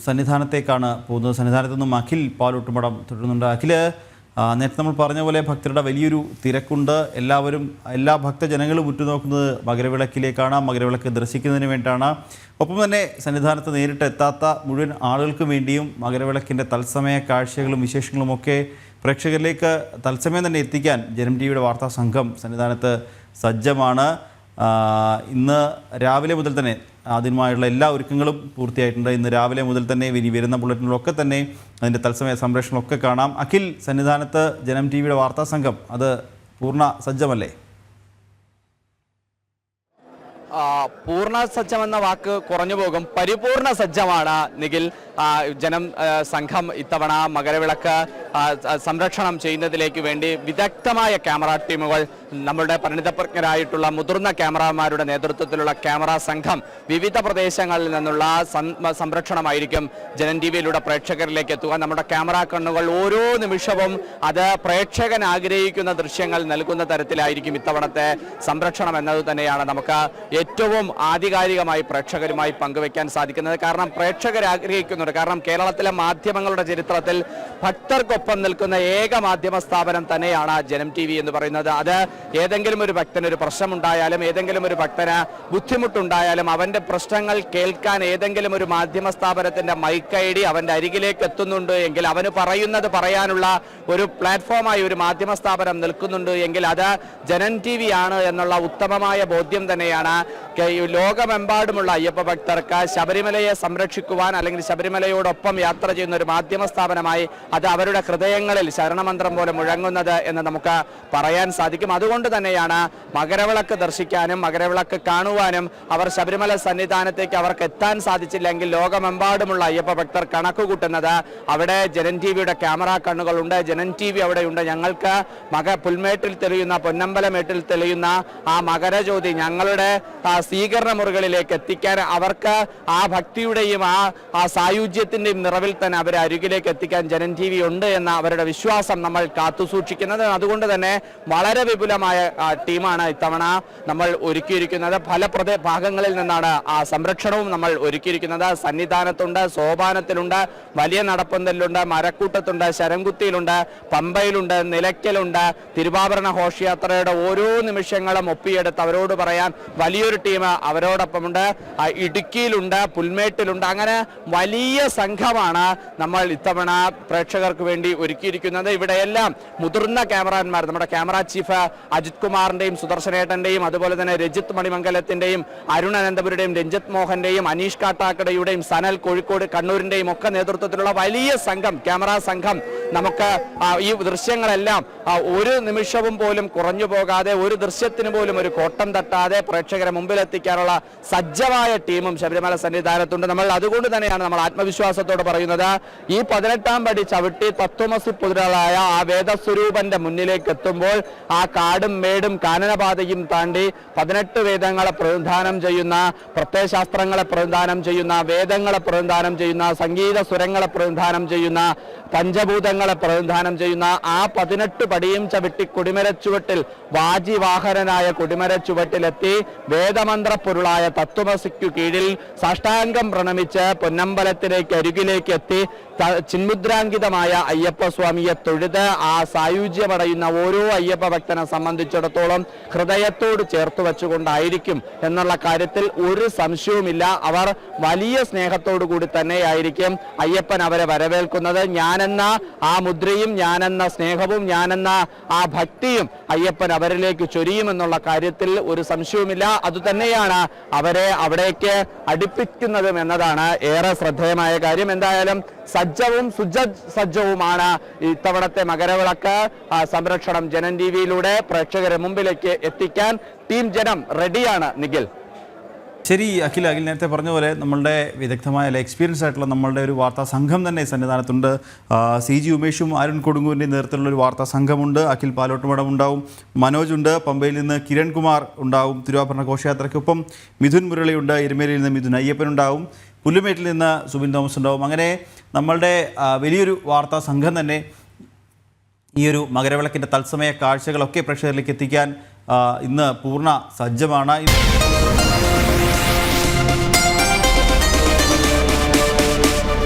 സന്നിധാനത്തേക്കാണ് പോകുന്നത്. സന്നിധാനത്തു നിന്നും അഖിൽ പാലോട്ടുമടം തുടരുന്നുണ്ട്. അഖിൽ, നേരത്തെ നമ്മൾ പറഞ്ഞ പോലെ ഭക്തരുടെ വലിയൊരു തിരക്കുണ്ട്. എല്ലാ ഭക്തജനങ്ങളും ഉറ്റുനോക്കുന്നത് മകരവിളക്കിലേക്കാണ്. മകരവിളക്ക് ദർശിക്കുന്നതിന് വേണ്ടിയിട്ടാണ്. ഒപ്പം തന്നെ സന്നിധാനത്ത് നേരിട്ട് എത്താത്ത മുഴുവൻ ആളുകൾക്ക് വേണ്ടിയും മകരവിളക്കിൻ്റെ തത്സമയ കാഴ്ചകളും വിശേഷങ്ങളുമൊക്കെ പ്രേക്ഷകരിലേക്ക് തത്സമയം തന്നെ എത്തിക്കാൻ ജനം ടി വിയുടെ വാർത്താ സംഘം സന്നിധാനത്ത് സജ്ജമാണ്. ഇന്ന് രാവിലെ മുതൽ തന്നെ അതിനുമായുള്ള എല്ലാ ഒരുക്കങ്ങളും പൂർത്തിയായിട്ടുണ്ട്. ഇന്ന് രാവിലെ മുതൽ തന്നെ ഇനി വരുന്ന ബുള്ളറ്റിനുകളൊക്കെ തന്നെ അതിൻ്റെ തത്സമയ സംപ്രേഷണമൊക്കെ കാണാം. അഖിൽ, സന്നിധാനത്ത് ജനം ടി വിയുടെ വാർത്താ സംഘം അത് പൂർണ്ണ സജ്ജമല്ലേ? പൂർണ്ണ സജ്ജമെന്ന വാക്ക് കുറഞ്ഞു പോകും. പരിപൂർണ സജ്ജമാണ് നിഖിൽ. ജനം സംഘം ഇത്തവണ മകരവിളക്ക് സംരക്ഷണം ചെയ്യുന്നതിലേക്ക് വേണ്ടി വിദഗ്ധമായ ക്യാമറ ടീമുകൾ, നമ്മളുടെ പരിണിതപ്രജ്ഞരായിട്ടുള്ള മുതിർന്ന ക്യാമറമാരുടെ നേതൃത്വത്തിലുള്ള ക്യാമറ സംഘം വിവിധ പ്രദേശങ്ങളിൽ നിന്നുള്ള സംരക്ഷണമായിരിക്കും ജനം ടി വിയിലൂടെ പ്രേക്ഷകരിലേക്ക് എത്തുക. നമ്മുടെ ക്യാമറ കണ്ണുകൾ ഓരോ നിമിഷവും അത് പ്രേക്ഷകൻ ആഗ്രഹിക്കുന്ന ദൃശ്യങ്ങൾ നൽകുന്ന തരത്തിലായിരിക്കും ഇത്തവണത്തെ സംരക്ഷണം എന്നത് തന്നെയാണ് നമുക്ക് ഏറ്റവും ആധികാരികമായി പ്രേക്ഷകരുമായി പങ്കുവയ്ക്കാൻ സാധിക്കുന്നത്. കാരണം പ്രേക്ഷകർ ആഗ്രഹിക്കുന്നുണ്ട്. കാരണം കേരളത്തിലെ മാധ്യമങ്ങളുടെ ചരിത്രത്തിൽ ഭക്തർക്കൊപ്പം നിൽക്കുന്ന ഏക മാധ്യമ സ്ഥാപനം തന്നെയാണ് ജനം ടി വി എന്ന് പറയുന്നത്. അത് ഏതെങ്കിലും ഒരു ഭക്തന് ഒരു പ്രശ്നമുണ്ടായാലും, ഏതെങ്കിലും ഒരു ഭക്തന് ബുദ്ധിമുട്ടുണ്ടായാലും, അവന്റെ പ്രശ്നങ്ങൾ കേൾക്കാൻ ഏതെങ്കിലും ഒരു മാധ്യമ സ്ഥാപനത്തിന്റെ മൈക്ക് ഐ ഡി അവന്റെ അരികിലേക്ക് എത്തുന്നുണ്ട് എങ്കിൽ, അവന് പറയുന്നത് പറയാനുള്ള ഒരു പ്ലാറ്റ്ഫോമായി ഒരു മാധ്യമ സ്ഥാപനം നിൽക്കുന്നുണ്ട് എങ്കിൽ അത് ജനം ടി വി ആണ് എന്നുള്ള ഉത്തമമായ ബോധ്യം തന്നെയാണ് ലോകമെമ്പാടുമുള്ള അയ്യപ്പ ഭക്തർക്ക് ശബരിമലയെ സംരക്ഷിക്കുവാൻ അല്ലെങ്കിൽ ശബരിമലയോടൊപ്പം യാത്ര ചെയ്യുന്ന ഒരു മാധ്യമ സ്ഥാപനമായി അത് അവരുടെ ഹൃദയങ്ങളിൽ ശരണമന്ത്രം പോലെ മുഴങ്ങുന്നത് എന്ന് നമുക്ക് പറയാൻ സാധിക്കും. അതുകൊണ്ട് തന്നെയാണ് മകരവിളക്ക് ദർശിക്കാനും മകരവിളക്ക് കാണുവാനും അവർ ശബരിമല സന്നിധാനത്തേക്ക് അവർക്ക് എത്താൻ സാധിച്ചില്ലെങ്കിൽ ലോകമെമ്പാടുമുള്ള അയ്യപ്പ ഭക്തർ കണക്കുകൂട്ടുന്നത് അവിടെ ജനം ടി വിയുടെ ക്യാമറ കണ്ണുകളുണ്ട്, ജനം ടി വി അവിടെയുണ്ട്. ഞങ്ങൾക്ക് പുൽമേട്ടിൽ തെളിയുന്ന, പൊന്നമ്പലമേട്ടിൽ തെളിയുന്ന ആ മകരജ്യോതി ഞങ്ങളുടെ സ്വീകരണ മുറികളിലേക്ക് എത്തിക്കാൻ, അവർക്ക് ആ ഭക്തിയുടെയും ആ സായുജ്യത്തിന്റെയും നിറവിൽ തന്നെ അവരെ അരികിലേക്ക് എത്തിക്കാൻ ജനം ടി വി ഉണ്ട് എന്ന അവരുടെ വിശ്വാസം നമ്മൾ കാത്തുസൂക്ഷിക്കുന്നത്. അതുകൊണ്ട് തന്നെ വളരെ വിപുലമായ ടീമാണ് ഇത്തവണ നമ്മൾ ഒരുക്കിയിരിക്കുന്നത്. പല ഭാഗങ്ങളിൽ നിന്നാണ് ആ സംരക്ഷണവും നമ്മൾ ഒരുക്കിയിരിക്കുന്നത്. സന്നിധാനത്തുണ്ട്, സോപാനത്തിലുണ്ട്, വലിയ നടപ്പന്തലിലുണ്ട്, മരക്കൂട്ടത്തുണ്ട്, ശരംകുത്തിയിലുണ്ട്, പമ്പയിലുണ്ട്, നിലയ്ക്കലുണ്ട്. തിരുവാഭരണ ഘോഷയാത്രയുടെ ഓരോ നിമിഷങ്ങളും ഒപ്പിയെടുത്ത് അവരോട് പറയാൻ വലിയൊരു ടീം അവരോടൊപ്പമുണ്ട്. ഇടുക്കിയിലുണ്ട്, പുൽമേട്ടിലുണ്ട്. അങ്ങനെ വലിയ സംഘമാണ് നമ്മൾ ഇത്തവണ പ്രേക്ഷകർക്ക് വേണ്ടി ഒരുക്കിയിരിക്കുന്നത്. ഇവിടെയെല്ലാം മുതിർന്ന ക്യാമറാമാർ, നമ്മുടെ ക്യാമറ ചീഫ് അജിത് കുമാറിന്റെയും സുദർശനേട്ടന്റെയും അതുപോലെ തന്നെ രജിത് മണിമംഗലത്തിന്റെയും അരുൺ അനന്തപുരിയുടെയും രഞ്ജിത് മോഹന്റെയും അനീഷ് കാട്ടാക്കടയുടെയും സനൽ കോഴിക്കോട് കണ്ണൂരിന്റെയും ഒക്കെ നേതൃത്വത്തിലുള്ള വലിയ സംഘം, ക്യാമറ സംഘം നമുക്ക് ഈ ദൃശ്യങ്ങളെല്ലാം ഒരു നിമിഷവും പോലും കുറഞ്ഞു പോകാതെ, ഒരു ദൃശ്യത്തിന് പോലും ഒരു കോട്ടം തട്ടാതെ പ്രേക്ഷകരെ മുമ്പിലെത്തിക്കാനുള്ള സജ്ജമായ ടീമും ശബരിമല സന്നിധാനത്തുണ്ട്. നമ്മൾ അതുകൊണ്ട് തന്നെയാണ് നമ്മൾ ആത്മവിശ്വാസത്തോടെ പറയുന്നത്, ഈ 18-ാം പടി ചവിട്ടി തത്വമസി പുതുരാളായ ആ വേദസ്വരൂപന്റെ മുന്നിലേക്ക് എത്തുമ്പോൾ ആ കാടും മേടും കാനനപാതയും താണ്ടി 18 വേദങ്ങളെ പ്രതിദാനം ചെയ്യുന്ന, പ്രത്യയശാസ്ത്രങ്ങളെ പ്രതിദാനം ചെയ്യുന്ന, വേദങ്ങളെ പ്രതിദാനം ചെയ്യുന്ന, സംഗീത സ്വരങ്ങളെ പ്രതിദാനം ചെയ്യുന്ന, പഞ്ചഭൂതങ്ങളെ പ്രതിദാനം ചെയ്യുന്ന ആ 18 പടിയും ചവിട്ടി കൊടിമരച്ചുവട്ടിൽ വാജിവാഹനനായ കൊടിമരച്ചുവട്ടിലെത്തി വേദമന്ത്ര പൊരുളായ തത്വമസിക്കു കീഴിൽ സാഷ്ടാംഗം പ്രണമിച്ച് പൊന്നമ്പലത്തിലേക്ക് അരികിലേക്ക് എത്തി ചിന്മുദ്രാങ്കിതമായ അയ്യപ്പ സ്വാമിയെ തൊഴുത് ആ സായുജ്യമടയുന്ന ഓരോ അയ്യപ്പ ഭക്തനെ സംബന്ധിച്ചിടത്തോളം ഹൃദയത്തോട് ചേർത്ത് വെച്ചുകൊണ്ടായിരിക്കും എന്നുള്ള കാര്യത്തിൽ ഒരു സംശയവുമില്ല. അവർ വലിയ സ്നേഹത്തോടു കൂടി തന്നെയായിരിക്കും അയ്യപ്പൻ അവരെ വരവേൽക്കുന്നത്. ഞാനെന്ന ആ മുദ്രയും, ഞാനെന്ന സ്നേഹവും, ഞാനെന്ന ആ ഭക്തിയും അയ്യപ്പൻ അവരിലേക്ക് ചൊരിയുമെന്നുള്ള കാര്യത്തിൽ ഒരു സംശയവുമില്ല. അതുതന്നെയാണ് അവരെ അവിടേക്ക് അടുപ്പിക്കുന്നതും എന്നതാണ് ഏറെ ശ്രദ്ധേയമായ കാര്യം. എന്തായാലും സജ്ജവും സുസജ്ജവുമാണ് ഇത്തവണത്തെ മകരവിളക്ക് സംരക്ഷണം. ജനം ടി വിയിലൂടെ പ്രേക്ഷകരെ മുമ്പിലേക്ക് എത്തിക്കാൻ ടീം ജനം റെഡിയാണ്. നിഖിൽ, ശരി അഖിൽ, നേരത്തെ പറഞ്ഞ പോലെ നമ്മളുടെ വിദഗ്ധമായ എക്സ്പീരിയൻസ് ആയിട്ടുള്ള നമ്മളുടെ ഒരു വാർത്താ സംഘം തന്നെ സന്നിധാനത്തുണ്ട്. CG ഉമേഷും അരുൺ കൊടുങ്ങൂരിൻ്റെ നേതൃത്വത്തിലുള്ള ഒരു വാർത്താ സംഘമുണ്ട്. അഖിൽ പാലോട്ടുമടം ഉണ്ടാവും, മനോജ് ഉണ്ട്, പമ്പയിൽ നിന്ന് കിരൺ കുമാർ ഉണ്ടാവും, തിരുവാഭരണ ഘോഷയാത്രയ്ക്കൊപ്പം മിഥുൻ മുരളിയുണ്ട്, എരുമേലിയിൽ നിന്ന് മിഥുൻ അയ്യപ്പൻ ഉണ്ടാവും, പുല്ലുമേട്ടിൽ നിന്ന് സുബിൻ തോമസ് ഉണ്ടാവും. അങ്ങനെ നമ്മളുടെ വലിയൊരു വാർത്താ സംഘം തന്നെ ഈ ഒരു മകരവിളക്കിൻ്റെ തത്സമയ കാഴ്ചകളൊക്കെ പ്രേക്ഷകരിലേക്ക് എത്തിക്കാൻ ഇന്ന് പൂർണ്ണ സജ്ജമാണ്.